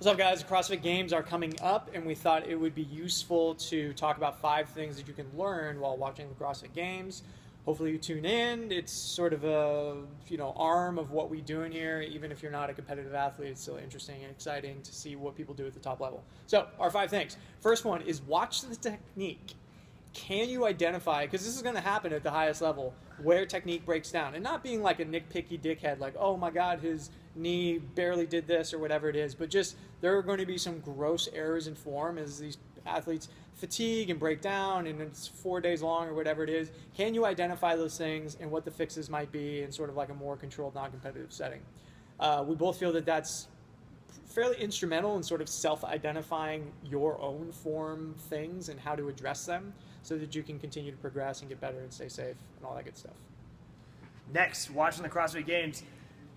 What's up, guys? CrossFit Games are coming up, and we thought it would be useful to talk about 5 things that you can learn while watching the CrossFit Games. Hopefully you tune in. It's sort of a arm of what we do in here. Even if you're not a competitive athlete, it's still interesting and exciting to see what people do at the top level. So our 5 things. First one is watch the technique. Can you identify, because this is going to happen at the highest level, where technique breaks down? And not being like a nitpicky dickhead, like, oh my God, his knee barely did this or whatever it is, but just there are going to be some gross errors in form as these athletes fatigue and break down, and it's 4 days long or whatever it is. Can you identify those things and what the fixes might be in sort of like a more controlled, non-competitive setting? We both feel that that's fairly instrumental in sort of self-identifying your own form things and how to address them so that you can continue to progress and get better and stay safe and all that good stuff. Next, watching the CrossFit Games.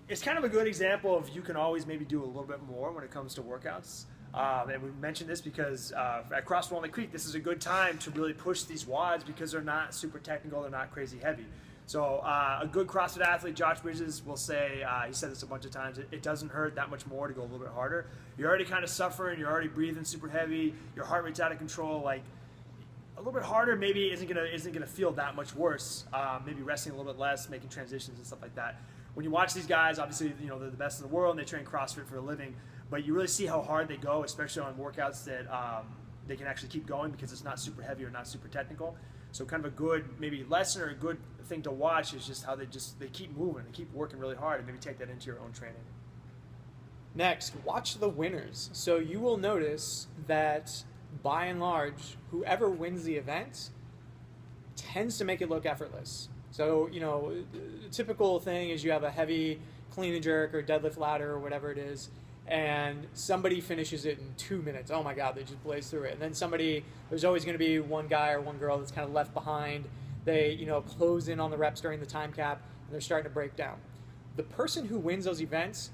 It's kind of a good example of you can always maybe do a little bit more when it comes to workouts. And we mentioned this because at CrossFit Walnut Creek, this is a good time to really push these WODs because they're not super technical, they're not crazy heavy. So a good CrossFit athlete, Josh Bridges, will say, he said this a bunch of times, it doesn't hurt that much more to go a little bit harder. You're already kind of suffering, you're already breathing super heavy, your heart rate's out of control. Like, a little bit harder maybe isn't gonna feel that much worse. Maybe resting a little bit less, making transitions and stuff like that. When you watch these guys, obviously they're the best in the world and they train CrossFit for a living, but you really see how hard they go, especially on workouts that they can actually keep going because it's not super heavy or not super technical. So kind of a good maybe lesson or a good thing to watch is just how they keep moving and keep working really hard, and maybe take that into your own training. Next, watch the winners. So you will notice that by and large, whoever wins the event tends to make it look effortless. So, the typical thing is you have a heavy clean and jerk or deadlift ladder or whatever it is, and somebody finishes it in 2 minutes. Oh my God, they just blaze through it. And then there's always going to be one guy or one girl that's kind of left behind. They, close in on the reps during the time cap, and they're starting to break down. The person who wins those events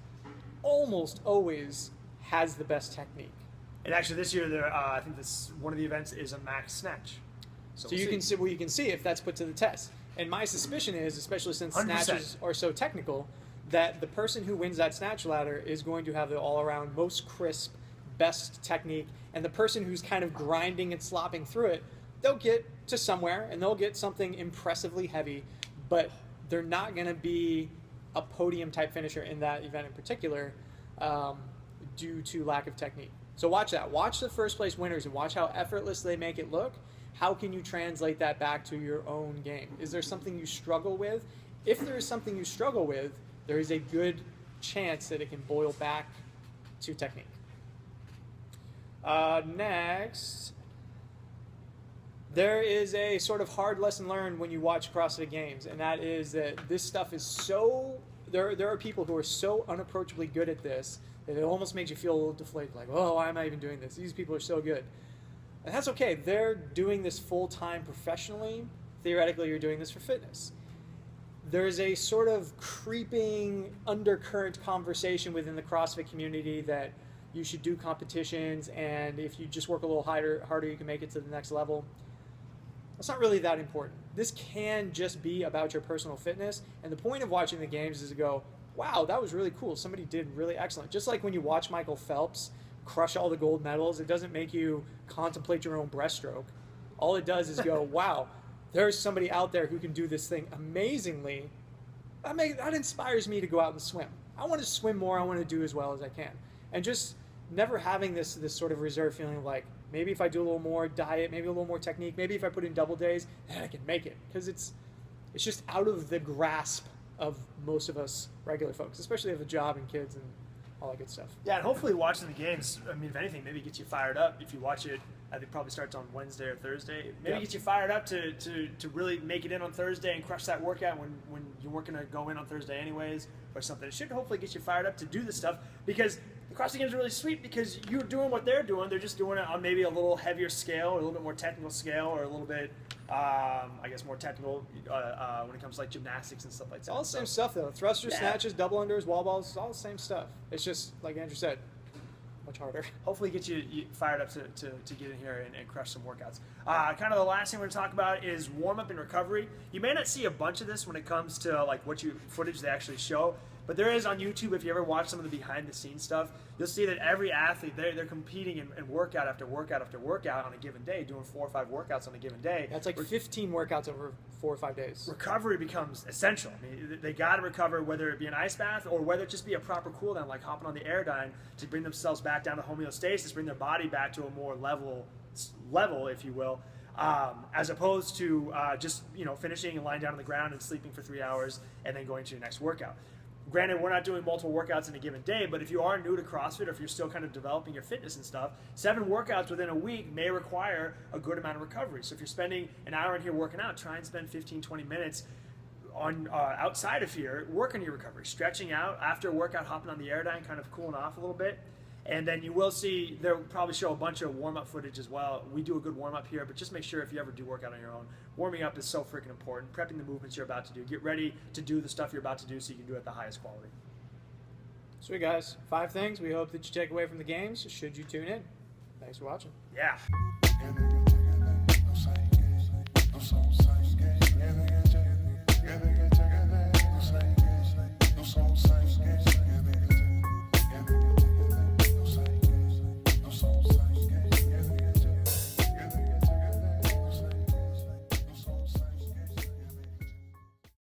almost always has the best technique. And actually this year, I think one of the events is a max snatch. So you can see if that's put to the test. And my suspicion is, especially since 100%. snatches are so technical, that the person who wins that snatch ladder is going to have the all-around most crisp, best technique. And the person who's kind of grinding and slopping through it, they'll get to somewhere and they'll get something impressively heavy, but they're not going to be a podium-type finisher in that event in particular due to lack of technique. So watch that. Watch the first place winners and watch how effortless they make it look. How can you translate that back to your own game? Is there something you struggle with? If there is something you struggle with, there is a good chance that it can boil back to technique. Next, there is a sort of hard lesson learned when you watch CrossFit Games, and that is that this stuff is so, there are people who are so unapproachably good at this that it almost makes you feel a little deflated, like, oh, why am I even doing this? These people are so good. And that's okay. They're doing this full-time professionally. Theoretically, you're doing this for fitness. There's a sort of creeping undercurrent conversation within the CrossFit community that you should do competitions, and if you just work a little harder, you can make it to the next level. That's not really that important. This can just be about your personal fitness, and the point of watching the games is to go, wow, that was really cool. Somebody did really excellent. Just like when you watch Michael Phelps crush all the gold medals, it doesn't make you contemplate your own breaststroke. All it does is go, wow, there's somebody out there who can do this thing amazingly. That inspires me to go out and swim. I want to swim more. I want to do as well as I can. And just never having this sort of reserve feeling of like, maybe if I do a little more diet, maybe a little more technique, maybe if I put in double days, then I can make it. Because it's just out of the grasp of most of us regular folks, especially if a job and kids and all that good stuff. Yeah, and hopefully watching the games, I mean, if anything, maybe gets you fired up. If you watch it, I think it probably starts on Wednesday or Thursday. Maybe gets you fired up to really make it in on Thursday and crush that workout when you weren't going to go in on Thursday anyways or something. It should hopefully get you fired up to do this stuff, because the CrossFit Games are really sweet because you're doing what they're doing. They're just doing it on maybe a little heavier scale or a little bit more technical scale or a little bit, I guess, more technical when it comes to like gymnastics and stuff like that. It's all the same stuff though. Thrusters, snatches, double unders, wall balls, it's all the same stuff. It's just, like Andrew said, much harder. Hopefully get you fired up to get in here and crush some workouts. Kind of the last thing we're going to talk about is warm-up and recovery. You may not see a bunch of this when it comes to like what footage they actually show, But there is on YouTube, if you ever watch some of the behind the scenes stuff, you'll see that every athlete, they're competing in workout after workout after workout on a given day, doing 4 or 5 workouts on a given day. That's like 15 workouts over 4 or 5 days. Recovery becomes essential. I mean, they got to recover, whether it be an ice bath or whether it just be a proper cool down, like hopping on the Airdyne to bring themselves back down to homeostasis, bring their body back to a more level, if you will, as opposed to just finishing and lying down on the ground and sleeping for 3 hours and then going to your next workout. Granted, we're not doing multiple workouts in a given day, but if you are new to CrossFit or if you're still kind of developing your fitness and stuff, 7 workouts within a week may require a good amount of recovery. So if you're spending an hour in here working out, try and spend 15, 20 minutes on outside of here, work on your recovery, stretching out after a workout, hopping on the Airdyne, kind of cooling off a little bit. And then you will see, they'll probably show a bunch of warm-up footage as well. We do a good warm-up here, but just make sure if you ever do work out on your own, warming up is so freaking important. Prepping the movements you're about to do. Get ready to do the stuff you're about to do so you can do it at the highest quality. Sweet, guys. 5 things we hope that you take away from the games should you tune in. Thanks for watching. Yeah. Yeah,